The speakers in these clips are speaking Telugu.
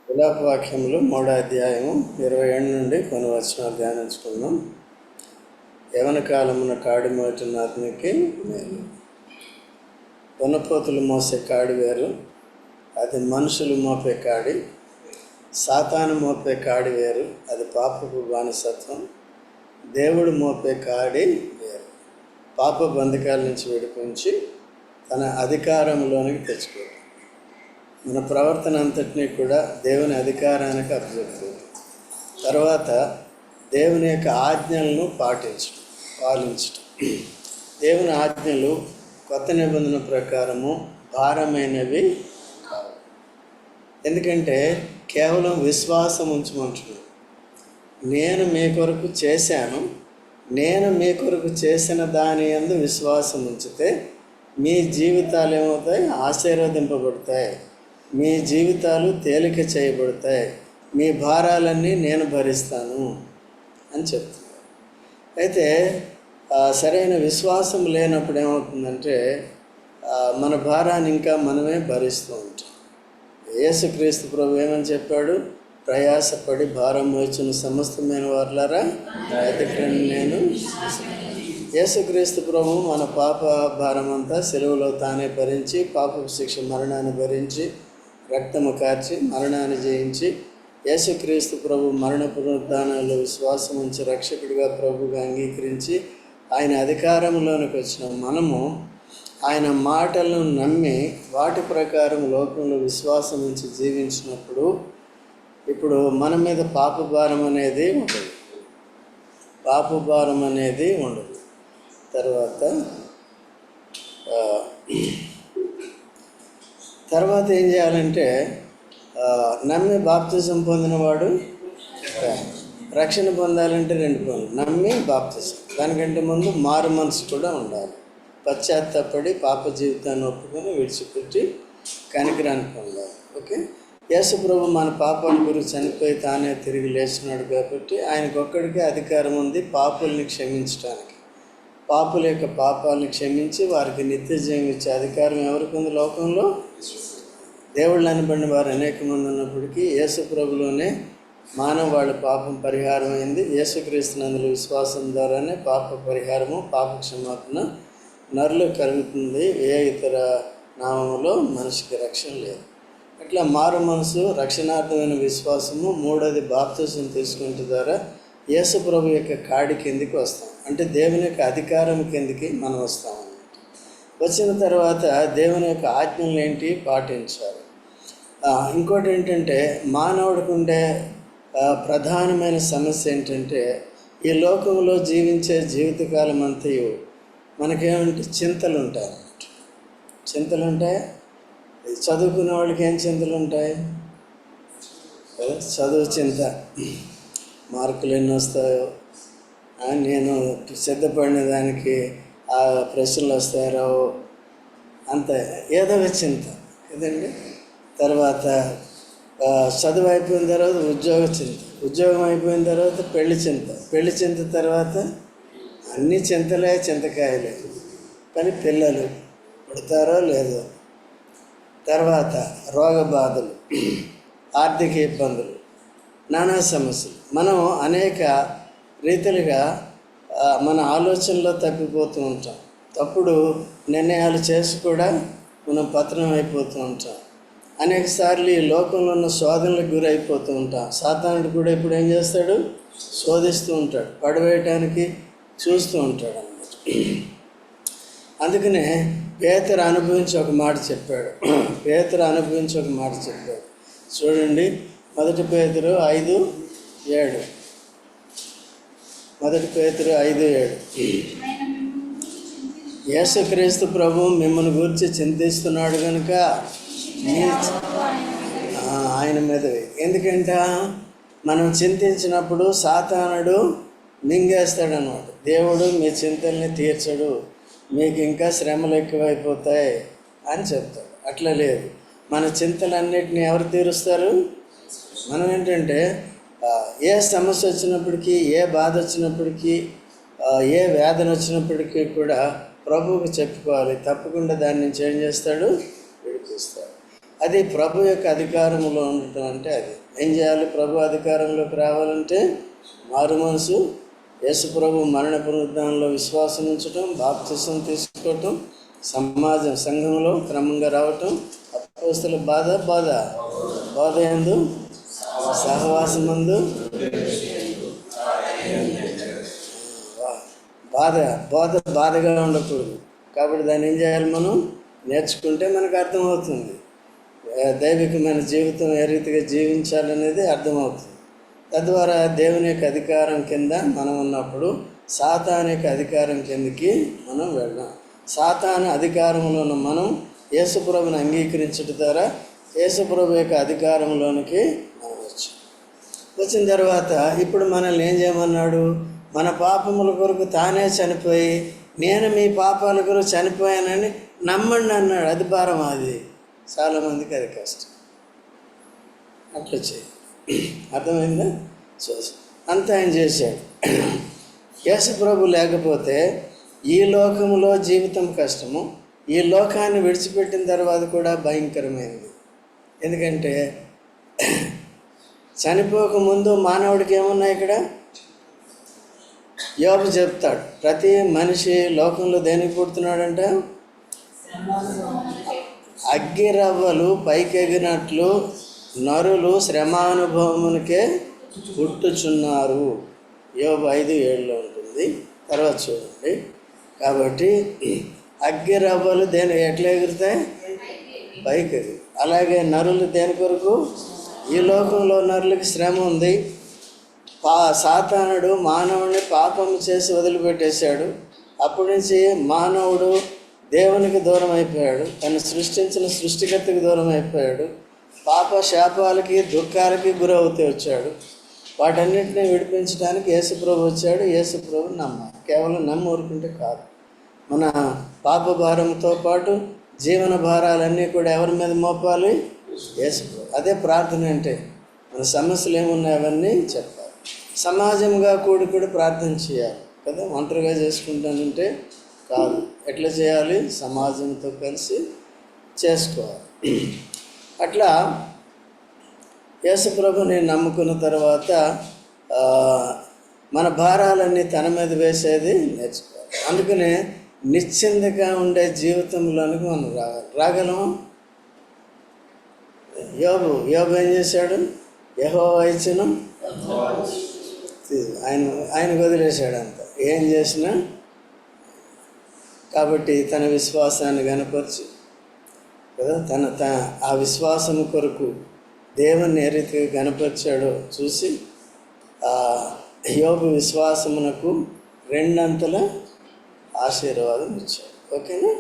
విలాపవాక్యములు 3వ అధ్యాయము 27 నుండి కొన్ని వచనాలు ధ్యానించుకుందాం. యవన కాలమున కాడి మోయట అతనికి మేలు. దున్నపోతులు మోసే కాడి వేరు, అది మనుషులు మోపే కాడి. సాతాను మోపే కాడి వేరు, అది పాపపు బానిసత్వం. దేవుడు మోపే కాడి వేరు, పాప బంధకాల నుంచి విడిపించి తన అధికారంలోనికి తెచ్చుకోవాలి. మన ప్రవర్తన అంతటినీ కూడా దేవుని అధికారానికి అప్పచెప్తుంది. తర్వాత దేవుని యొక్క ఆజ్ఞలను పాలించడం. దేవుని ఆజ్ఞలు కొత్త నిబంధన ప్రకారము భారమైనవి కావు. ఎందుకంటే కేవలం విశ్వాసం ఉంచమంటున్నాను. నేను మీ కొరకు చేశాను, నేను మీ కొరకు చేసిన దాని యందు విశ్వాసం ఉంచితే మీ జీవితాలు ఏమవుతాయి? ఆశీర్వదింపబడతాయి. మీ జీవితాలు తేలిక చేయబడతాయి. మీ భారాలన్నీ నేను భరిస్తాను అని చెప్తున్నారు. అయితే సరైన విశ్వాసం లేనప్పుడు ఏమవుతుందంటే మన భారాన్ని ఇంకా మనమే భరిస్తూ ఉంటాం. యేసుక్రీస్తు ప్రభు ఏమని చెప్పాడు? ప్రయాసపడి భారం మోచున్న సమస్తమైన వారులారా ఎదుటని నేను. యేసుక్రీస్తు ప్రభు మన పాప భారం అంతా సెలవులో తానే భరించి, పాపపు శిక్ష మరణాన్ని భరించి, రక్తము కార్చి మరణాన్ని జయించి, యేసుక్రీస్తు ప్రభు మరణ పునరుద్ధానాల్లో విశ్వాసం ఉంచి రక్షకుడిగా ప్రభుగా అంగీకరించి ఆయన అధికారంలోనికి వచ్చిన మనము ఆయన మాటలను నమ్మి వాటి ప్రకారం లోకంలో విశ్వాసం ఉంచి జీవించినప్పుడు ఇప్పుడు మన మీద పాపభారం అనేది ఉండదు. పాపభారం అనేది ఉండదు. తర్వాత ఏం చేయాలంటే నమ్మి బాప్తిజం పొందినవాడు రక్షణ పొందాలంటే 2 పనులు: నమ్మి బాప్తిజం. దానికంటే ముందు మారు మనసు కూడా ఉండాలి. పశ్చాత్తాపడి పాప జీవితాన్ని ఒప్పుకొని విడిచిపెట్టి కనికరాన్ని పొందాలి. ఓకే, యేసు ప్రభు మన పాపాల గురించి చనిపోయి తానే తిరిగి లేచినాడు కాబట్టి ఆయనకొక్కడికే అధికారం ఉంది పాపుల్ని క్షమించడానికి. పాపుల యొక్క పాపాలను క్షమించి వారికి నిత్య జీవం ఇచ్చే అధికారం ఎవరికి ఉంది లోకంలో? దేవుళ్ళు అనబడిన వారు అనేక మంది ఉన్నప్పటికీ యేసు ప్రభులోనే వాళ్ళ పాపం పరిహారం అయింది. యేసుక్రీస్తునందులో విశ్వాసం ద్వారానే పాప పరిహారము, పాప క్షమాపణ నరులు కలుగుతుంది. ఏ ఇతర నామములో మనిషికి రక్షణ లేదు. అట్లా మారు మనసు, రక్షణార్థమైన విశ్వాసము, 3వది బాప్తిజం తీసుకునే ద్వారా యేసు ప్రభు యొక్క కాడి కిందికి వస్తాం. అంటే దేవుని యొక్క అధికారం కిందికి మనం వస్తాం. వచ్చిన తర్వాత దేవుని యొక్క ఆజ్ఞలు ఏంటి? పాటించాలి. ఇంకోటి ఏంటంటే మానవుడికి ఉండే ప్రధానమైన సమస్య ఏంటంటే ఈ లోకంలో జీవించే జీవితకాలం అంతయు మనకేమంటే చింతలు ఉంటాయి. చింతలు ఉంటాయి. చదువుకునే వాళ్ళకి ఏం చింతలు ఉంటాయి? చదువు చింత, మార్కులు ఎన్ని వస్తాయో, నేను సిద్ధపడిన దానికి ఆ ప్రశ్నలు వస్తాయో, అంత ఏదో చింత కదండి. తర్వాత చదువు అయిపోయిన తర్వాత ఉద్యోగ చింత, ఉద్యోగం అయిపోయిన తర్వాత పెళ్లి చింత, పెళ్లి చింత తర్వాత అన్ని చింతలే, చింతకాయలే. కానీ పిల్లలు పుడతారో లేదో, తర్వాత రోగ బాధలు, ఆర్థిక ఇబ్బందులు, నానా సమస్యలు. మనం అనేక రీతిలుగా మన ఆలోచనలో తప్పిపోతూ ఉంటాం. తప్పుడు నిర్ణయాలు చేసి కూడా మనం పతనం అయిపోతూ ఉంటాం. అనేక సార్లు ఈ లోకంలో ఉన్న శోధనలకు గురైపోతూ ఉంటాం. సాతానుడు కూడా ఇప్పుడు ఏం చేస్తాడు? శోధిస్తూ ఉంటాడు, పడవేయటానికి చూస్తూ ఉంటాడు అన్నమాట. అందుకనే పేతురు అనుభవించి ఒక మాట చెప్పాడు. చూడండి, 1 పేతురు 5:7. 1 పేతురు 5:7. యేసుక్రీస్తు ప్రభు మిమ్మల్ని గురించి చింతిస్తున్నాడు కనుక ఆయన మీద. ఎందుకంటే మనం చింతించినప్పుడు సాతానుడు మింగేస్తాడు అన్నమాట. దేవుడు మీ చింతల్ని తీర్చడు, మీకు ఇంకా శ్రమలు ఎక్కువైపోతాయి అని చెప్తాడు. అట్లా లేదు. మన చింతలన్నిటిని ఎవరు తీరుస్తారు? మనం ఏంటంటే ఏ సమస్య వచ్చినప్పటికీ, ఏ బాధ వచ్చినప్పటికీ, ఏ వేదన వచ్చినప్పటికీ కూడా ప్రభువుకు చెప్పుకోవాలి. తప్పకుండా దాని నుంచి ఏం చేస్తాడు? విడిపిస్తాడు. అది ప్రభు యొక్క అధికారంలో ఉండటం అంటే అది. ఏం చేయాలి? ప్రభు అధికారంలోకి రావాలంటే మారు మనసు, యేసు ప్రభు మరణ పునరుద్ధానంలో విశ్వాసం ఉంచటం, బాప్తిసం తీసుకోవటం, సమాజం సంఘంలో క్రమంగా రావటం, అపోస్తల బాధ యందు సహవాసమందు బాధగా ఉండకూడదు. కాబట్టి దాన్ని ఏం చేయాలి? మనం నేర్చుకుంటే మనకు అర్థమవుతుంది. దైవికమైన జీవితం ఏ రీతిగా జీవించాలనేది అర్థమవుతుంది. తద్వారా దేవుని యొక్క అధికారం కింద మనం ఉన్నప్పుడు సాతాను యొక్క అధికారం కిందకి మనం వెళ్ళాం. సాతాను అధికారంలో ఉన్న మనం యేసుప్రభుని అంగీకరించడం ద్వారా యేసుప్రభు యొక్క అధికారంలోనికి మనం వచ్చిన తర్వాత ఇప్పుడు మనల్ని ఏం చేయమన్నాడు? మన పాపముల కొరకు తానే చనిపోయి, నేను మీ పాపాల కొరకు చనిపోయానని నమ్మండి అన్నాడు. అది భారం. అది చాలామందికి అది కష్టం. అట్లా చేయి. అర్థమైందా? అంతా ఆయన చేశాడు. యేసు ప్రభు లేకపోతే ఈ లోకంలో జీవితం కష్టము, ఈ లోకాన్ని విడిచిపెట్టిన తర్వాత కూడా భయంకరమైనది. ఎందుకంటే చనిపోకముందు మానవుడికి ఏమున్నాయి? ఇక్కడ యోబు చెప్తాడు, ప్రతి మనిషి లోకంలో దేనికి పుడుతున్నాడంట? అగ్గిరవ్వలు పైకెగినట్లు నరులు శ్రమానుభవమునికే పుట్టుచున్నారు. యోబు 5:7 ఉంటుంది. తర్వాత చూడండి. కాబట్టి అగ్గిరవ్వలు ఎట్లా ఎగురుతాయి? పైకి ఎగురు. అలాగే నరులు దేని కొరకు? ఈ లోకంలో నరులకి శ్రమ ఉంది. సాతానుడు మానవుడిని పాపం చేసి వదిలిపెట్టేశాడు. అప్పటి నుంచి మానవుడు దేవునికి దూరం అయిపోయాడు. తను సృష్టించిన సృష్టికర్తకి దూరం అయిపోయాడు. పాప శాపాలకి దుఃఖాలకి గురవుతూ వచ్చాడు. వాటన్నిటిని విడిపించడానికి యేసుప్రభు వచ్చాడు. యేసుప్రభు నమ్మాలి. కేవలం నమ్మి ఊరుకుంటే కాదు. మన పాప భారంతో పాటు జీవన భారాలన్నీ కూడా ఎవరి మీద మోపాలి? యేసుప్రభు. అదే ప్రార్థన అంటే. మన సమస్యలు ఏమున్నాయి అవన్నీ చెప్పాలి. సమాజంగా కూడి ప్రార్థన చేయాలి కదా. ఒంటరిగా చేసుకుంటానంటే కాదు. ఎట్లా చేయాలి? సమాజంతో కలిసి చేసుకోవాలి. అట్లా యేసుప్రభుని నమ్ముకున్న తర్వాత మన భారాలన్నీ తన మీద వేసేది నేర్చుకోవాలి. అందుకనే నిశ్చింతగా ఉండే జీవితంలోనికి మనం రాగలము. యోబు ఏం చేశాడు? యెహోవా ఇచ్చిన ఆయనకు వదిలేశాడు అంత ఏం చేసినా. కాబట్టి తన విశ్వాసాన్ని కనపరిచి కదా, ఆ విశ్వాసం కొరకు దేవుని ఏ రీతిగా కనపరిచాడో చూసి యోబు విశ్వాసమునకు 2 అంతల ఆశీర్వాదం ఇచ్చాడు. ఓకేనా?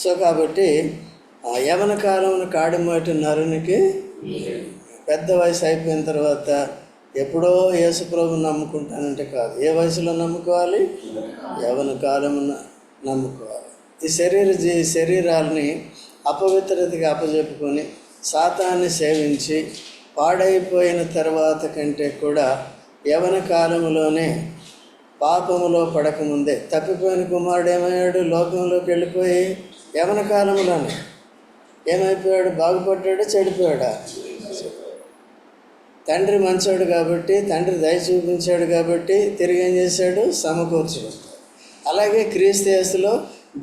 సో కాబట్టి యవన కాలమున కాడిమోటి నరునికి పెద్ద వయసు అయిపోయిన తర్వాత ఎప్పుడో యేసుప్రభు నమ్ముకుంటానంటే కాదు. ఏ వయసులో నమ్ముకోవాలి? యవన కాలమున నమ్ముకోవాలి. ఈ శరీరాలని అపవిత్రతకి అప్పజెప్పుకొని సాతాన్ని సేవించి పాడైపోయిన తర్వాత కంటే కూడా యవన కాలంలోనే పాపములో పడకముందే తప్పిపోయిన కుమారుడు ఏమయ్యాడు? లోకంలోకి వెళ్ళిపోయి యవన కాలంలోనే ఏమైపోయాడు? బాగుపడ్డాడు? చెడిపోయాడా? తండ్రి మంచోడు కాబట్టి, తండ్రి దయ చూపించాడు కాబట్టి తిరిగి ఏం చేశాడు? సమకూర్చాడు. అలాగే క్రీస్తు యేసులో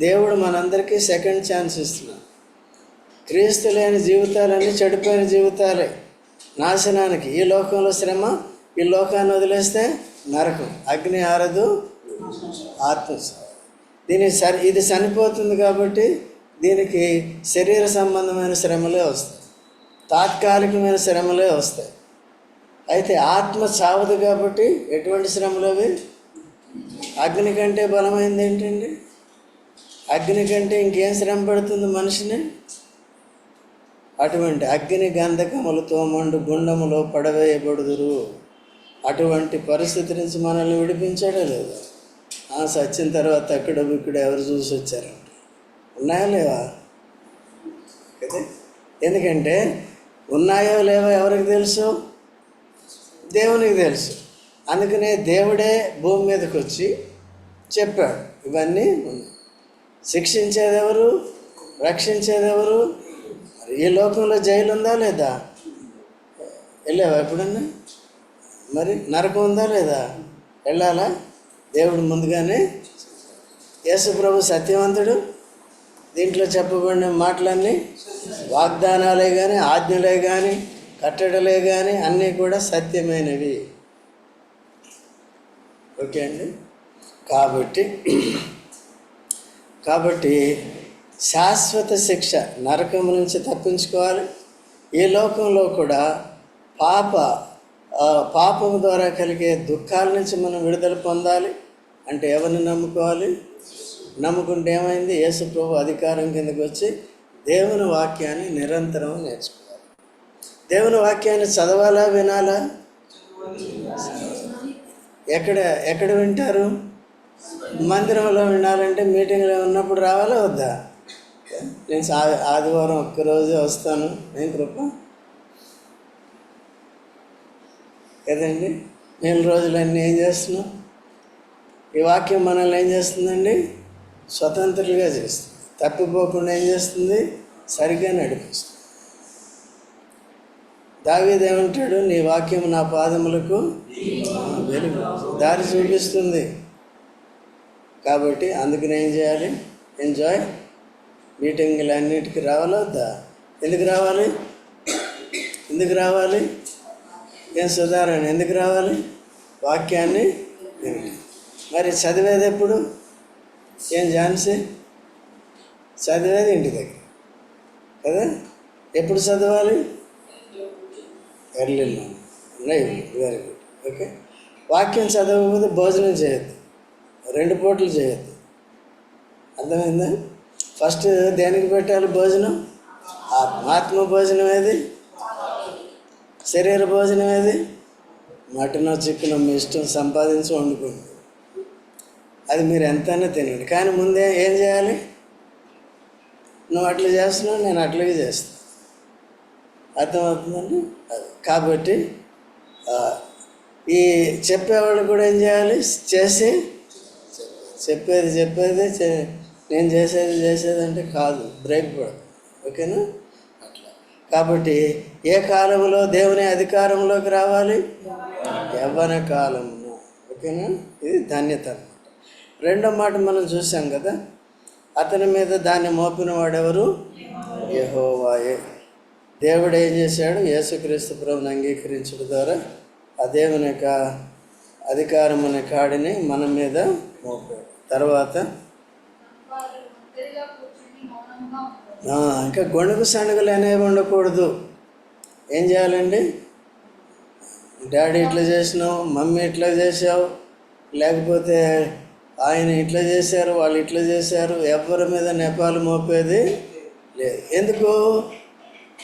దేవుడు మనందరికీ సెకండ్ ఛాన్స్ ఇస్తున్నాడు. క్రీస్తు లేని జీవితాలన్నీ చెడిపోయిన జీవితాలే, నాశనానికి. ఈ లోకంలో శ్రమ, ఈ లోకాన్ని వదిలేస్తే నరకం, అగ్ని ఆరదు, ఆత్మ. ఇది చనిపోతుంది కాబట్టి దీనికి శరీర సంబంధమైన శ్రమలే వస్తాయి, తాత్కాలికమైన శ్రమలే వస్తాయి. అయితే ఆత్మ చావదు కాబట్టి ఎటువంటి శ్రమలు అవి? అగ్ని కంటే బలమైంది ఏంటండి? అగ్ని కంటే ఇంకేం శ్రమ పడుతుంది మనిషిని? అటువంటి అగ్ని గంధకములతో మండు గుండములో పడవేయబడుదురు. అటువంటి పరిస్థితి నుంచి మనల్ని విడిపించాడే లేదా? సచ్చిన తర్వాత అక్కడ ఇక్కడ ఎవరు చూసి వచ్చారంట? ఉన్నాయా లేవా? కదా. ఎందుకంటే ఉన్నాయో లేవో ఎవరికి తెలుసు? దేవునికి తెలుసు. అందుకనే దేవుడే భూమి మీదకి వచ్చి చెప్పాడు ఇవన్నీ ఉన్నాయి. శిక్షించేదెవరు? రక్షించేదెవరు? మరి ఈ లోకంలో జైలు ఉందా లేదా? వెళ్ళావా ఎప్పుడన్నా? మరి నరకం ఉందా లేదా? వెళ్ళాలా? దేవుడు ముందుగానే, యేసు ప్రభు సత్యవంతుడు. దీంట్లో చెప్పబడిన మాటలన్నీ వాగ్దానాలే కానీ, ఆజ్ఞలే కానీ, కట్టడలే కానీ అన్నీ కూడా సత్యమైనవి. ఓకే అండి. కాబట్టి శాశ్వత శిక్ష, నరకం నుంచి తప్పించుకోవాలి. ఈ లోకంలో కూడా పాపం ద్వారా కలిగే దుఃఖాల నుంచి మనం విడుదల పొందాలి. అంటే ఎవరిని నమ్ముకోవాలి? నమ్ముకుంటే ఏమైంది? యేసు ప్రభు అధికారం కిందకి వచ్చి దేవుని వాక్యాన్ని నిరంతరం నేర్చుకోవాలి. దేవుని వాక్యాన్ని చదవాలా, వినాలా? ఎక్కడ వింటారు? మందిరంలో వినాలంటే మీటింగ్లో ఉన్నప్పుడు రావాలా వద్దా? నేను ఆదివారం ఒక్కరోజే వస్తాను, నేను కృప కదండి. నెల రోజులన్నీ ఏం చేస్తున్నాం? ఈ వాక్యం మనల్ని ఏం చేస్తుందండి? స్వతంత్రులుగా చేస్తుంది. తప్పిపోకుండా ఏం చేస్తుంది? సరిగ్గా నడిపిస్తుంది. దావీదు ఏమంటాడు? నీ వాక్యం నా పాదములకు వెలుగు, దారి చూపిస్తుంది. కాబట్టి అందుకని ఏం చేయాలి? ఎంజాయ్. మీటింగ్లు అన్నిటికీ రావాలా వద్దా? ఎందుకు రావాలి? ఏం సుధారణ ఎందుకు రావాలి? వాక్యాన్ని మరి చదివేది ఎప్పుడు? ఏం ఝాన్సీ? చదివేది ఇంటి దగ్గర కదా. ఎప్పుడు చదవాలి? Early morning. Very good. Okay. వాక్యం చదవకపోతే భోజనం చేయొద్దు, 2 పూటలు చేయొద్దు. అర్థమైందా? ఫస్ట్ దేనికి పెట్టాలి భోజనం? ఆత్మ భోజనం ఏది? శరీర భోజనం ఏది? మటనో చికెనో మీ ఇష్టం, సంపాదించి వండుకోండి, అది మీరు ఎంతైనా తినండి. కానీ ముందే ఏం చేయాలి? నువ్వు అట్లా చేస్తున్నావు, నేను అట్లాగే చేస్తాను. అర్థమవుతుందండి? అది కాబట్టి ఈ చెప్పేవాళ్ళు కూడా ఏం చేయాలి? చెప్పేది నేను చేసేది అంటే కాదు, బ్రేక్ పడదు. ఓకేనా? అట్లా. కాబట్టి ఏ కాలంలో దేవుని అధికారంలోకి రావాలి? యవ్వన కాలంలో. ఓకేనా? ఇది ధన్యత అన్నమాట. రెండో మాట మనం చూసాం కదా, అతని మీద దాన్ని మోపిన వాడెవరు? యెహోవాయే. దేవుడు ఏం చేశాడు? యేసుక్రీస్తు ప్రభువుని అంగీకరించడం ద్వారా ఆ దేవుని యొక్క అధికారం అనే కాడిని మన మీద మోపాడు. తర్వాత ఇంకా గొణుగు సణుగులు అనేవి ఉండకూడదు. ఏం చేయాలండి? డాడీ ఇట్లా చేసినావు, మమ్మీ ఇట్లా చేసావు, లేకపోతే ఆయన ఇట్లా చేశారు, వాళ్ళు ఇట్లా చేశారు, ఎవరి మీద నెపాలు మోపేది లేదు. ఎందుకు?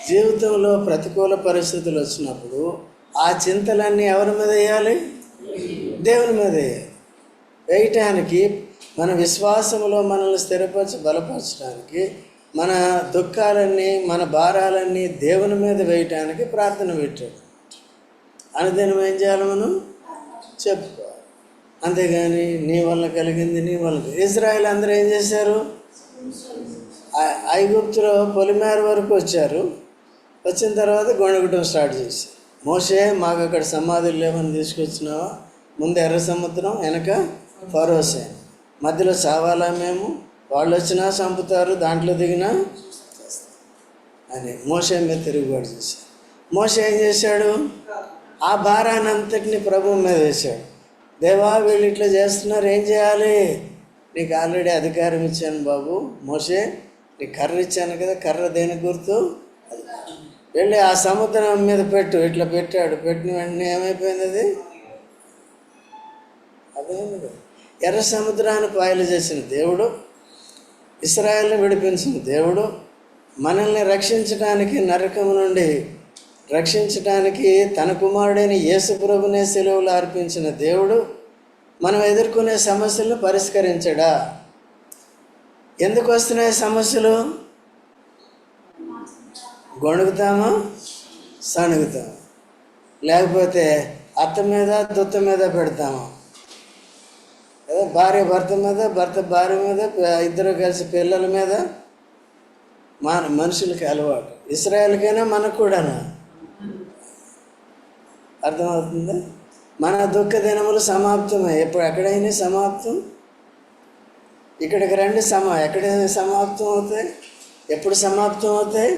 జీవితంలో ప్రతికూల పరిస్థితులు వచ్చినప్పుడు ఆ చింతలన్నీ ఎవరి మీద వేయాలి? దేవుని మీద వేయాలి. వేయటానికి, మన విశ్వాసంలో మనల్ని బలపరచడానికి, మన దుఃఖాలన్నీ, మన భారాలన్నీ దేవుని మీద వేయటానికి ప్రార్థన పెట్టాడు. అనుదినం ఏం చేయాలి? మనం చెప్పుకోవాలి. అంతేగాని నీ వల్ల కలిగింది నీ వల్ల. ఇజ్రాయేల్ అందరూ ఏం చేశారు? ఐగుప్తులో పొలిమేర వరకు వచ్చారు. వచ్చిన తర్వాత గొణగటం స్టార్ట్ చేశారు. మోషే, మాకు అక్కడ సమాధులు లేవని తీసుకొచ్చినావా? ముందు ఎర్ర సముద్రం, వెనక ఫరో సైన్యం, మధ్యలో చావాలా మేము? వాళ్ళు వచ్చినా చంపుతారు, దాంట్లో దిగినా అని మోషే మీద తిరుగుబాటు చేశారు. మోషే ఏం చేశాడు? ఆ భారాన్ని అంతటిని ప్రభువు మీద వేశాడు. దేవా, వీళ్ళు ఇట్లా చేస్తున్నారు, ఏం చేయాలి? నీకు ఆల్రెడీ అధికారం ఇచ్చాను బాబు. మోషే, నీకు కర్ర ఇచ్చాను కదా, కర్ర దేనికి గుర్తు? వెళ్ళి ఆ సముద్రం మీద పెట్టు. ఇట్లా పెట్టాడు. పెట్టిన వెంటనే ఏమైపోయింది? అది అదేంది కదా. ఎర్ర సముద్రాన్ని పాయలు చేసిన దేవుడు, ఇశ్రాయేలుని విడిపించిన దేవుడు, మనల్ని రక్షించడానికి, నరకం నుండి రక్షించడానికి తన కుమారుడైన యేసు ప్రభునే సిలువలో అర్పించిన దేవుడు మనం ఎదుర్కొనే సమస్యలను పరిష్కరించడా? ఎందుకు వస్తున్నాయి సమస్యలు? గొణుగుతామా, సణుగుతామా, లేకపోతే అత్త మీద దుత్త మీద పెడతామా? భార్య భర్త మీద, భర్త భార్య మీద, ఇద్దరు కలిసి పిల్లల మీద. మనుషులకి అలవాటు. ఇశ్రాయేల్కైనా మనకు కూడానా? అర్థమవుతుందా? మన దుఃఖ దినములు సమాప్తమే. ఎప్పుడు ఎక్కడైనా సమాప్తం. ఇక్కడికి రండి, ఎక్కడ సమాప్తం అవుతాయి? ఎప్పుడు సమాప్తం అవుతాయి?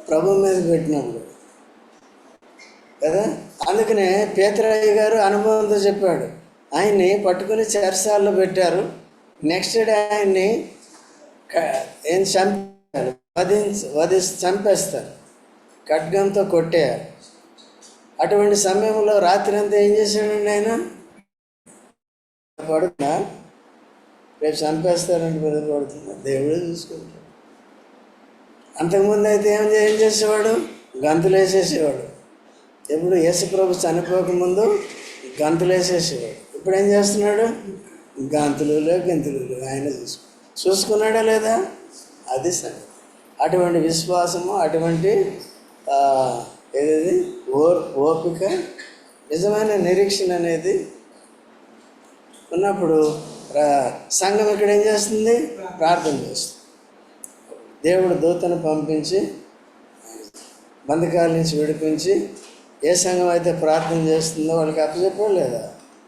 ప్రభు మీద పెట్టినప్పుడు కదా. అందుకనే పేతురయ్య గారు అనుభవంతో చెప్పాడు. ఆయన్ని పట్టుకుని చెరసాల్లో పెట్టారు. నెక్స్ట్ డే ఆయన్ని ఏం చంపారు, చంపేస్తారు, ఖడ్గంతో కొట్టేయారు. అటువంటి సమయంలో రాత్రి అంతా ఏం చేశాడండి ఆయన? పడుతున్నా, రేపు చంపేస్తారంటే మీద పడుతున్నా, దేవుడే చూసుకుంటాడు. అంతకుముందు అయితే ఏం చేసేవాడు? గంతులు వేసేసేవాడు. ఎప్పుడు యేసుప్రభు చనిపోకముందు గంతులు వేసేసేవాడు. ఇప్పుడు ఏం చేస్తున్నాడు? గంతులు ఆయన చూసుకున్నాడా లేదా? అది సరే. అటువంటి విశ్వాసము, అటువంటి ఏది ఓపిక, నిజమైన నిరీక్షణ అనేది ఉన్నప్పుడు సంఘం ఇక్కడ ఏం చేస్తుంది? ప్రార్థన చేస్తుంది. దేవుడు దూతను పంపించి బంధకాల నుంచి విడిపించి ఏ సంఘం అయితే ప్రార్థన చేస్తుందో వాళ్ళకి అప్పచెప్పాడు లేదా?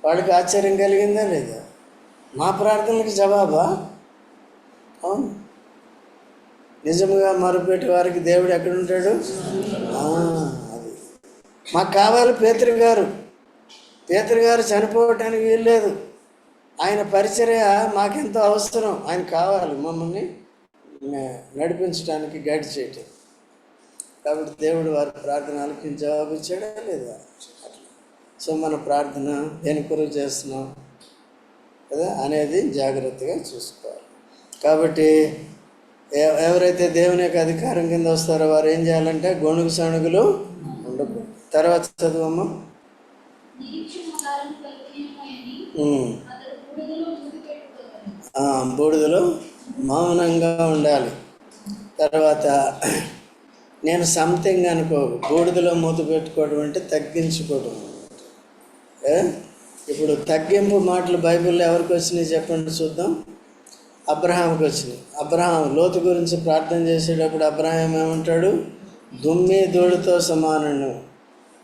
వాళ్ళకి ఆశ్చర్యం కలిగిందా లేదా? మా ప్రార్థనలకు జవాబా? అవును. నిజంగా మొరపెట్టే వారికి దేవుడు ఎక్కడుంటాడు? అది మాకు కావాలి. పేతురు గారు చనిపోవటానికి వీల్లేదు. ఆయన పరిచర్య మాకెంతో అవసరం. ఆయన కావాలి మమ్మల్ని నడిపించడానికి, గైడ్ చేయటం. కాబట్టి దేవుడు వారి ప్రార్థన ఆలకించి జవాబు ఇచ్చాడా లేదా? సో మన ప్రార్థన దేని కొరకు చేస్తున్నాం కదా అనేది జాగ్రత్తగా చూసుకోవాలి. కాబట్టి ఎవరైతే దేవుని యొక్క అధికారం కింద వస్తారో వారు ఏం చేయాలంటే గొణుగు సణుగులు ఉండకూడదు. తర్వాత చదువమ్మా. బూడిదలో మౌనంగా ఉండాలి. తర్వాత నేను సంథింగ్ అనుకో, బూడిదలో మూత పెట్టుకోవడం అంటే తగ్గించుకోవడం. ఇప్పుడు తగ్గింపు మాటలు బైబిల్లో ఎవరికి వచ్చినాయి చెప్పండి చూద్దాం. అబ్రహాంకి వచ్చినాయి. అబ్రహాం లోతు గురించి ప్రార్థన చేసేటప్పుడు అబ్రహాం ఏమంటాడు? దుమ్మి ధూళితో సమానను,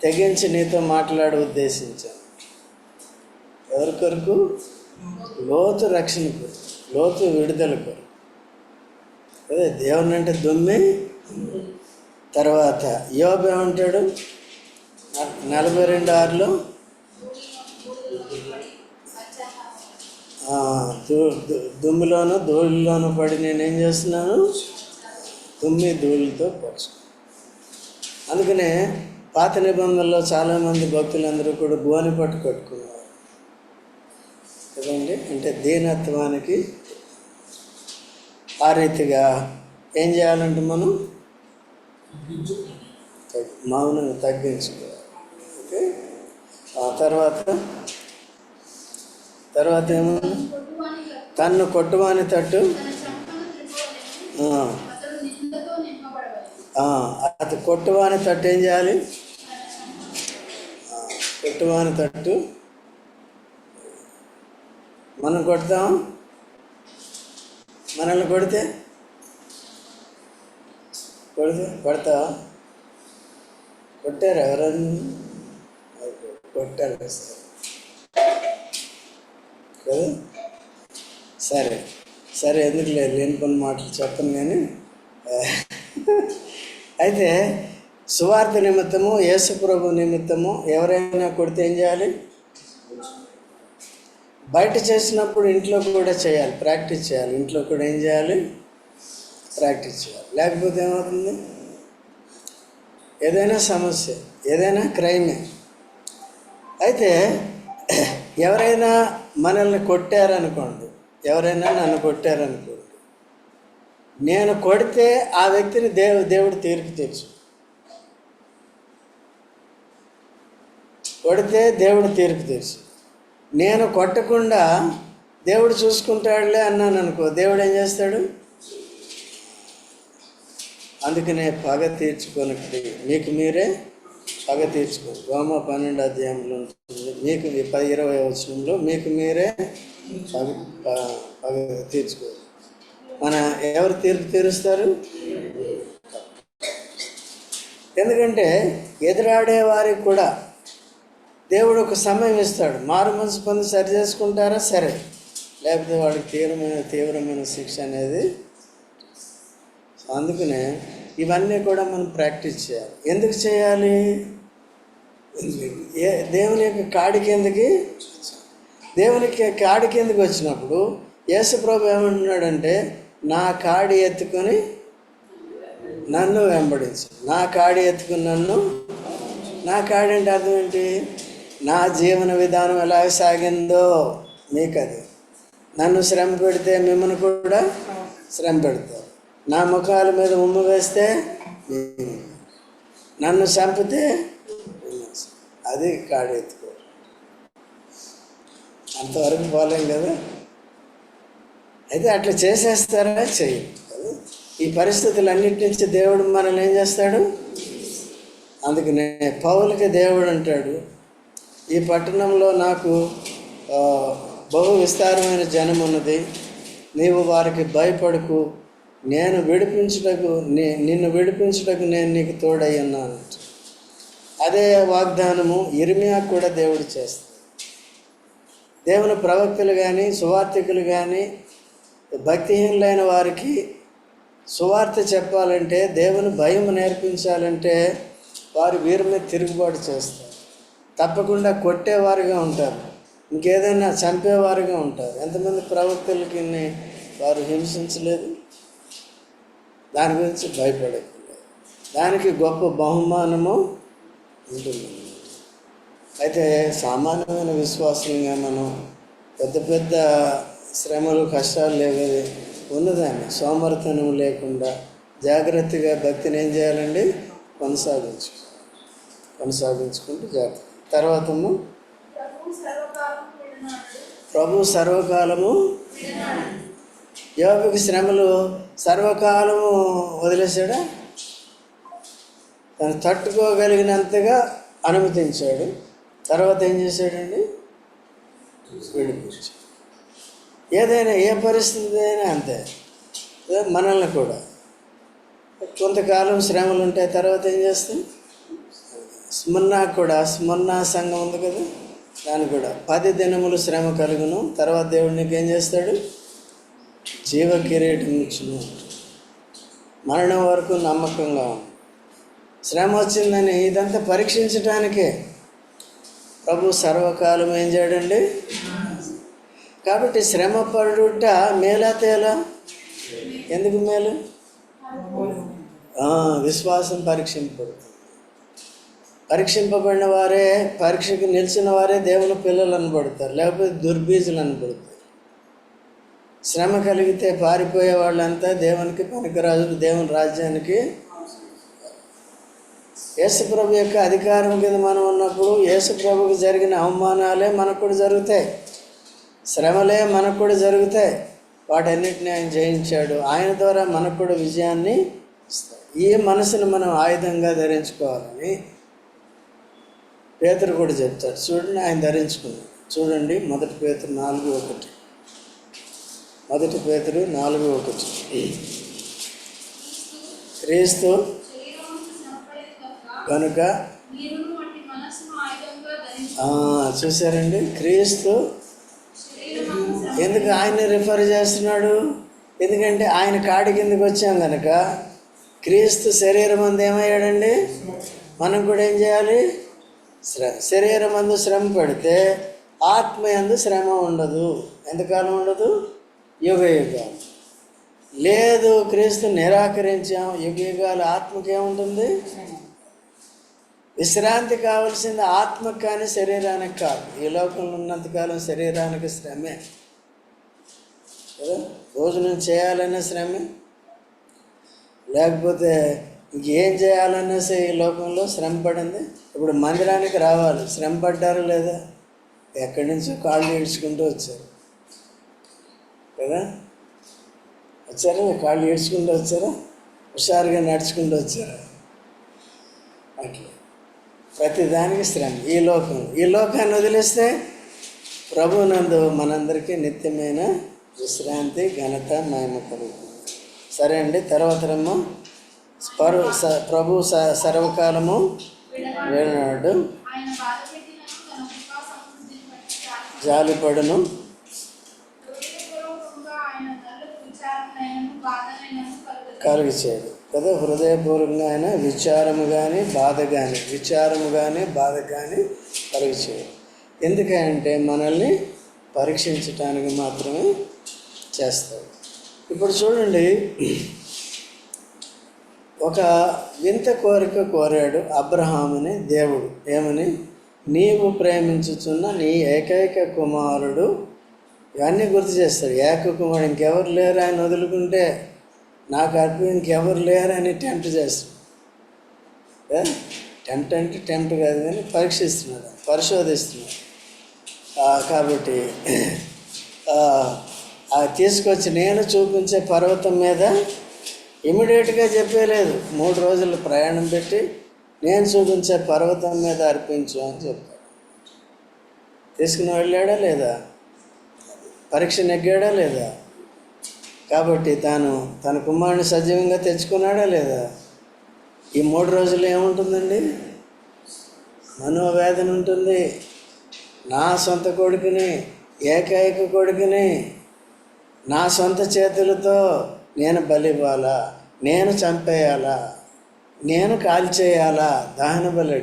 తెగించి నీతో మాట్లాడ ఉద్దేశించాను. ఎవరి కొరకు? లోతు రక్షణ కొరకు, లోతు విడుదల కొరకు. అదే దేవుని అంటే దుమ్మి. తర్వాత యోబు ఏమంటాడు? 42:6లో దుమ్ములోనూ ధూళిలోనూ పడి నేనేం చేస్తున్నాను? దుమ్మి ధూళితో పరుచు. అందుకనే పాత నిబంధనలో చాలామంది భక్తులందరూ కూడా గోని పట్టు కట్టుకున్నారు కదండి. అంటే దీనత్వానికి ఆ రీతిగా ఏం చేయాలంటే మనం మౌనం తగ్గించుకోవాలి. ఓకే. ఆ తర్వాత ఏమన్నా తన్ను కొట్టువాని తట్టు అది కొట్టువాని తట్టు ఏం చేయాలి? కొట్టువాని తట్టు మనం కొడతాం. మనల్ని కొడతావా? కొట్టారు ఎవరన్నా? కొట్టారు కదా. సరే ఎందుకు లేదు, లేని కొన్ని మాటలు చెప్పను. కానీ అయితే సువార్త నిమిత్తము, యేసు ప్రభు నిమిత్తము ఎవరైనా కొడితే ఏం చేయాలి? బయట చేసినప్పుడు ఇంట్లో కూడా చేయాలి, ప్రాక్టీస్ చేయాలి. ఇంట్లో కూడా ఏం చేయాలి? ప్రాక్టీస్ చేయాలి. లేకపోతే ఏమవుతుంది? ఏదైనా సమస్య, ఏదైనా క్రైమే. అయితే ఎవరైనా మనల్ని కొట్టారనుకోండి, ఎవరైనా నన్ను కొట్టారనుకోండి, నేను కొడితే ఆ వ్యక్తిని దేవుడు తీర్పు తీర్చు. కొడితే దేవుడు తీర్పు తీర్చు. నేను కొట్టకుండా దేవుడు చూసుకుంటాడులే అన్నాను అనుకో, దేవుడు ఏం చేస్తాడు? అందుకనే పగ తీర్చుకోనక్కడి, మీకు మీరే పగ తీర్చుకోండి. రోమ 12 ఉంటుంది. మీకు 20 వచనంలో మీకు మీరే పగ తీర్చుకోండి. ఎవరు తీర్పు తీరుస్తారు? ఎందుకంటే ఎదురాడే వారికి కూడా దేవుడు ఒక సమయం ఇస్తాడు. మారు మనసు పొంది సరి చేసుకుంటారా సరే, లేకపోతే వాడికి తీవ్రమైన శిక్ష అనేది. అందుకనే ఇవన్నీ కూడా మనం ప్రాక్టీస్ చేయాలి. ఎందుకు చేయాలి? దేవుని యొక్క కాడి కిందకి, దేవునికి కాడి కిందకి వచ్చినప్పుడు యేసుప్రభు ఏమంటున్నాడంటే, నా కాడి ఎత్తుకొని నన్ను వెంబడించు. నా కాడి ఎత్తుకుని నన్ను, నా కాడి అంటే అర్థం ఏంటి? నా జీవన విధానం ఎలా సాగిందో మీకు అది. నన్ను శ్రమ పెడితే మిమ్మల్ని కూడా శ్రమ పెడతారు. నా ముఖాల మీద ఉమ్ము వేస్తే నన్ను చంపితే అది కాడి ఎత్తుకో. అంతవరకు పోలేం కదా. అయితే అట్లా చేసేస్తారా? చెయ్యి. ఈ పరిస్థితులన్నిటి నుంచి దేవుడు మనల్ని ఏం చేస్తాడు? అందుకనే పౌలుకి దేవుడు అంటాడు, ఈ పట్టణంలో నాకు బహు విస్తారమైన జనం ఉన్నది, నీవు వారికి భయపడకు, నిన్ను విడిపించుటకు నేను నీకు తోడై ఉన్నాను. అదే వాగ్దానము ఇర్మియా కూడా దేవుడు చేస్తాడు. దేవుని ప్రవక్తలు కానీ సువార్తికులు కానీ భక్తిహీనులైన వారికి సువార్త చెప్పాలంటే, దేవుని భయం నేర్పించాలంటే వారు వీరి మీద తిరుగుబాటు చేస్తారు. తప్పకుండా కొట్టేవారుగా ఉంటారు, ఇంకేదైనా చంపేవారుగా ఉంటారు. ఎంతమంది ప్రవక్తలకి వారు హింసించలేదు? దాని గురించి భయపడలేదు. దానికి గొప్ప బహుమానము ఉంటుంది. అయితే సామాన్యమైన విశ్వాసంగా మనం పెద్ద పెద్ద శ్రమలు కష్టాలు లేవే ఉన్నదాన్ని సోమరితనం లేకుండా జాగ్రత్తగా భక్తిని ఏం చేయాలండి? కొనసాగించుకుంటూ జాగ్రత్త. తర్వాతము ప్రభు సర్వకాలము. యోబుకి శ్రమలు సర్వకాలము వదిలేశాడా? తను తట్టుకోగలిగినంతగా అనుమతించాడు. తర్వాత ఏం చేశాడండి? విడిపించాడు. ఏదైనా ఏ పరిస్థితి అయినా అంతే. మనల్ని కూడా కొంతకాలం శ్రమలు ఉంటాయి, తర్వాత ఏం చేస్తాం? స్మరణ సంఘం ఉంది కదా, దానికి కూడా 10 దినములు శ్రమ కలుగును, తర్వాత దేవుడు నీకేం చేస్తాడు? జీవ కిరీటం ఇచ్చును. మరణం వరకు నమ్మకంగా ఉంది. శ్రమ వచ్చిందని ఇదంతా పరీక్షించడానికే ప్రభు సర్వకాలం ఏం చేయడండి? కాబట్టి శ్రమ పడుట మేలా తేలా? ఎందుకు మేలు? విశ్వాసం పరీక్షింపబడిన వారే, పరీక్షకు నిలిచిన వారే దేవుని పిల్లలు అనబడతారు, లేకపోతే దుర్బీజులు అనబడతారు. శ్రమ కలిగితే పారిపోయే వాళ్ళంతా దేవునికి పనికిరాజులు, దేవుని రాజ్యానికి. యేసుప్రభు యొక్క అధికారం కింద మనం ఉన్నప్పుడు యేసుప్రభుకి జరిగిన అవమానాలే మనకు కూడా జరుగుతాయి, శ్రమలే మనకు కూడా జరుగుతాయి. వాటన్నిటిని ఆయన జయించాడు. ఆయన ద్వారా మనకు కూడా విజయాన్ని ఇస్తాడు. ఈ మనసును మనం ఆయుధంగా ధరించుకోవాలని పేతురు కూడా చెప్తాడు. చూడండి, ఆయన ధరించుకున్నాడు. చూడండి, 1 పేతురు 4:1. 1 పేతురు 4:1. క్రీస్తు కనుక చూసారండి, క్రీస్తు ఎందుకు ఆయన్ని రిఫర్ చేస్తున్నాడు? ఎందుకంటే ఆయన కాడి కిందకి వచ్చాం కనుక క్రీస్తు శరీరం అందు ఏమయ్యాడండి? మనం కూడా ఏం చేయాలి? శరీరం అందు శ్రమ పడితే ఆత్మ యందు శ్రమ ఉండదు. ఎంతకాలం ఉండదు? యుగ యుగాలు. లేదు, క్రీస్తు నిరాకరించాం, యుగ యుగాలు. ఆత్మకి ఏముంటుంది? విశ్రాంతి కావాల్సింది ఆత్మకు కానీ శరీరానికి కాదు. ఈ లోకంలో ఉన్నంతకాలం శరీరానికి శ్రమే కదా. భోజనం చేయాలనే శ్రమే, లేకపోతే ఇంకేం చేయాలన్నా సరే ఈ లోకంలో శ్రమ పడింది. ఇప్పుడు మందిరానికి రావాలి, శ్రమ పడ్డారు లేదా? ఎక్కడి నుంచో కాళ్ళు ఈడ్చుకుంటూ వచ్చారు కదా. వచ్చారా? కాళ్ళు ఈడ్చుకుంటూ వచ్చారా? హుషారుగా నడుచుకుంటూ వచ్చారా? అట్లా ప్రతిదానికి శ్రమ. ఈ లోకాన్ని వదిలేస్తే ప్రభువునందు మనందరికీ నిత్యమైన విశ్రాంతి, ఘనత, మహిమ కలుగుతుంది. సరే అండి, తర్వాత రమ్మ ప్రభు సర్వకాలము వినడు, జాలిపడును, కలుగు చేయడు కదా. హృదయపూర్వకంగా ఆయన విచారము కానీ బాధ కానీ కలుగు చేయడు. ఎందుకంటే మనల్ని పరీక్షించటానికి మాత్రమే చేస్తాడు. ఇప్పుడు చూడండి, ఒక వింత కోరిక కోరాడు అబ్రహాముని దేవుడు. ఏమని? నీవు ప్రేమించుచున్న నీ ఏకైక కుమారుడు. ఇవన్నీ గుర్తు చేస్తాడు. ఏక కుమారుడు, ఇంకెవరు లేరు ఆయన వదులుకుంటే నాకు అర్పి ఇంకెవరు లేరు అని టెంప్ట్ చేస్తాడు. టెంప్ట్ అంటే టెంప్ట్ కాదు కానీ పరీక్షిస్తున్నాడు, పరిశోధిస్తున్నాడు. కాబట్టి తీసుకొచ్చి నేను చూపించే పర్వతం మీద ఇమీడియట్గా చెప్పలేదు. 3 రోజులు ప్రయాణం పెట్టి నేను చూపించే పర్వతం మీద అర్పించు అని చెప్పాడు. తీసుకుని వెళ్ళాడా లేదా? పరీక్ష నెగ్గాడా లేదా? కాబట్టి తన కుమారుని సజీవంగా తెచ్చుకున్నాడా లేదా? ఈ 3 రోజులు ఏముంటుందండి? మనోవేదన ఉంటుంది. నా సొంత కొడుకుని, ఏకైక కొడుకుని నా సొంత చేతులతో నేను బలివ్వాలా, నేను చంపేయాలా, నేను కాల్చేయాలా? దహన బలి.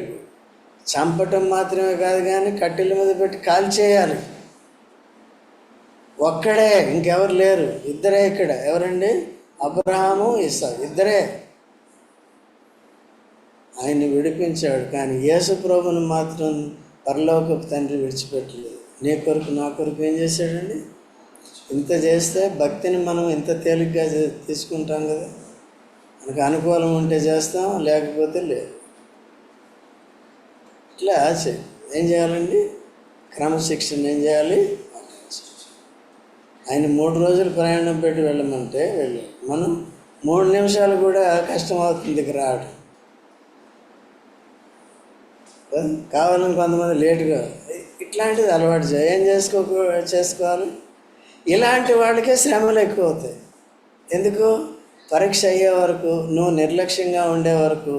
చంపటం మాత్రమే కాదు కానీ కట్టెల మీద పెట్టి కాల్చేయాలి. ఒక్కడే, ఇంకెవరు లేరు. ఇద్దరే ఇక్కడ. ఎవరండి? అబ్రహాము, ఇస్సాకు, ఇద్దరే. ఆయన్ని విడిపించాడు. కానీ యేసు ప్రభువును మాత్రం పరలోకపు తండ్రి విడిచిపెట్టలేదు. నీ కొరకు నా కొరకు ఏం చేశాడండి? ఇంత చేస్తే భక్తిని మనం ఇంత తేలిగ్గా తీసుకుంటాం కదా. మనకు అనుకూలం ఉంటే చేస్తాం, లేకపోతే లేదు. ఇట్లా ఏం చేయాలండి? క్రమశిక్షణ ఏం చేయాలి? ఆయన 3 రోజులు ప్రయాణం పెట్టి వెళ్ళమంటే వెళ్ళాడు. మనం 3 నిమిషాలు కూడా కష్టం అవుతుంది ఇక్కడ రావడం. కావాలని కొంతమంది లేటుగా ఇట్లాంటిది అలవాటు ఏం చేసుకోవాలి. ఇలాంటి వాళ్ళకే శ్రమలు ఎక్కువ అవుతాయి. ఎందుకు? పరీక్ష అయ్యే వరకు, నువ్వు నిర్లక్ష్యంగా ఉండే వరకు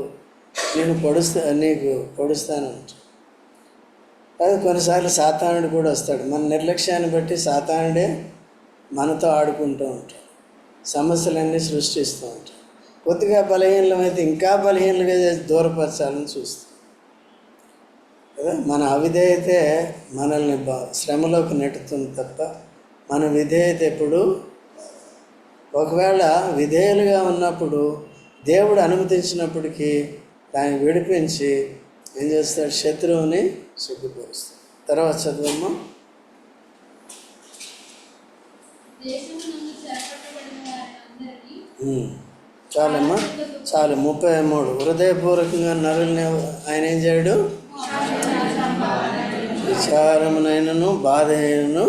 నీకు పొడుస్తాను. అది కొన్నిసార్లు సాతానుడు కూడా వస్తాడు. మన నిర్లక్ష్యాన్ని బట్టి సాతానుడే మనతో ఆడుకుంటూ ఉంటాడు, సమస్యలన్నీ సృష్టిస్తూ ఉంటాడు. కొద్దిగా బలహీనమైతే ఇంకా బలహీనలుగా దూరపరచాలని చూస్తాం కదా. మన అవిధేయతే మనల్ని శ్రమలోకి నెట్టుతుంది తప్ప మన విధేయత ఎప్పుడు. ఒకవేళ విధేయులుగా ఉన్నప్పుడు దేవుడు అనుమతించినప్పటికీ దాన్ని విడిపించి ఏం చేస్తాడు? శత్రువుని సిగ్గుపరుస్తాడు. తర్వాత చదువమ్మా. చాలమ్మా, చాలు. 33. హృదయపూర్వకంగా నరుల్ని ఆయన ఏం చేయడు? విచారమునైనను బాధ అయినను.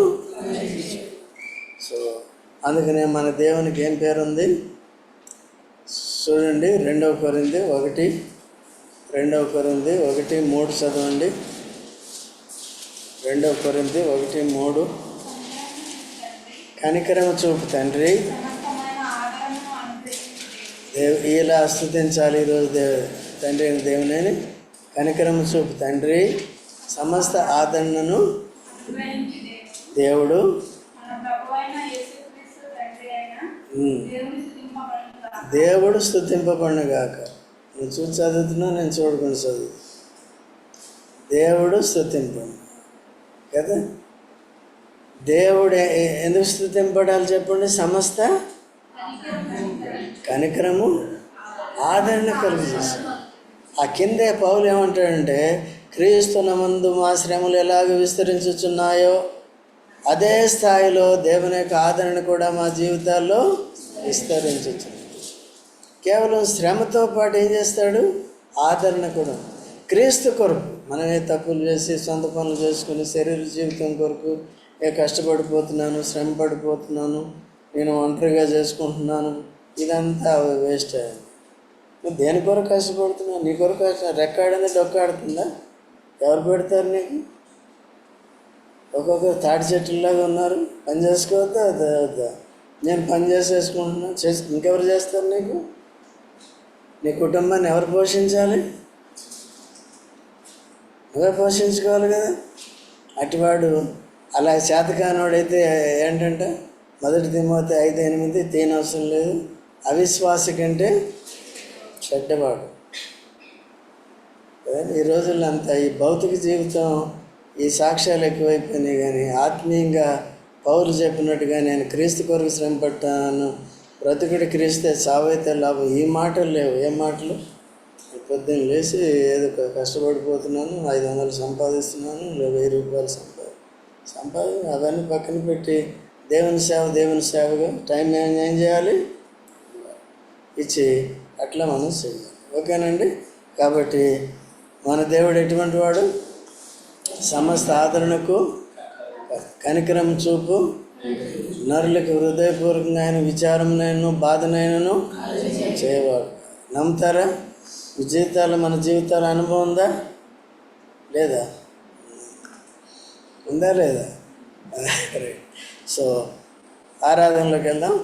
సో అందుకనే మన దేవునికి ఏం పేరుంది చూడండి. 2 కొరింథీ 1:3 చదవండి. 2 కొరింథీ 1:3. కనికరము చూపు తండ్రి. ఇలా స్తుతించాలి ఈరోజు తండ్రి అయిన దేవుని. కనికరము చూపు తండ్రి, సమస్త ఆదరణను దేవుడు. దేవుడు స్తుతింపబడునుగాక. నువ్వు చూసి చదువుతున్నా, నేను చూడకుండా చదువు. దేవుడు స్తుతింపను కదా. దేవుడు ఎందుకు స్తుతింపడాలి చెప్పండి? సమస్త కనికరము ఆదరణ కలుగు చేశాడు. ఆ కిందే పౌలు ఏమంటాడంటే, క్రీస్తునందు మా శ్రమలు ఎలాగ విస్తరించుచున్నాయో అదే స్థాయిలో దేవుని యొక్క ఆదరణ కూడా మా జీవితాల్లో విస్తరించుచుంది. కేవలం శ్రమతో పాటు ఏం చేస్తాడు? ఆదరణ కూడా. క్రీస్తు కొరకు మనమే తప్పులు చేసి సొంత పనులు చేసుకుని శరీర జీవితం కొరకు కష్టపడిపోతున్నాను, శ్రమ పడిపోతున్నాను, నేను ఒంటరిగా చేసుకుంటున్నాను, ఇదంతా వేస్ట్ అయ్యింది. నువ్వు దేని కొరకు కష్టపడుతున్నావు? నీ కొరకు రెక్కాడింది డొక్కాడుతుందా? ఎవరు పెడతారు నీకు? ఒక్కొక్కరు తాటి చెట్టులాగా ఉన్నారు. పని చేసుకోవద్దా? వద్దా? నేను పని చేసేసుకుంటున్నాను. ఇంకెవరు చేస్తారు నీకు? నీ కుటుంబాన్ని ఎవరు పోషించాలి? నువ్వే పోషించుకోవాలి కదా. అటువాడు అలా చేతకానోడైతే ఏంటంటే 1 తిమోతి 5:8 తీనవసరం లేదు, అవిశ్వాసి కంటే చెడ్డవాడు. ఈ రోజుల్లో అంతా ఈ భౌతిక జీవితం, ఈ సాక్ష్యాలు ఎక్కువైపోయినాయి. కానీ ఆత్మీయంగా పౌలు చెప్పినట్టుగా నేను క్రీస్తు కొరకు శ్రమ పట్టాను, బ్రతుకుడి క్రీస్తే చావైతే లాభం, ఈ మాటలు లేవు. ఏం మాటలు? పొద్దున్న లేచి ఏదో కష్టపడిపోతున్నాను, 500 సంపాదిస్తున్నాను, 1000 రూపాయలు అవన్నీ పక్కన పెట్టి దేవుని సేవగా టైం ఏం చేయాలి? ఇచ్చి అట్లా మనం చేయాలి. ఓకేనండి. కాబట్టి మన దేవుడు ఎటువంటి వాడు? సమస్త ఆదరణకు కనికరం చూపు, నరులకు హృదయపూర్వకంగా ఆయన విచారమునైనను బాధనైనను చేయవాడు. నమ్ముతారా? మీ జీవితాలు, మన జీవితాల అనుభవం ఉందా లేదా? ఉందా లేదా? సో ఆరాధనలోకి వెళ్దాం.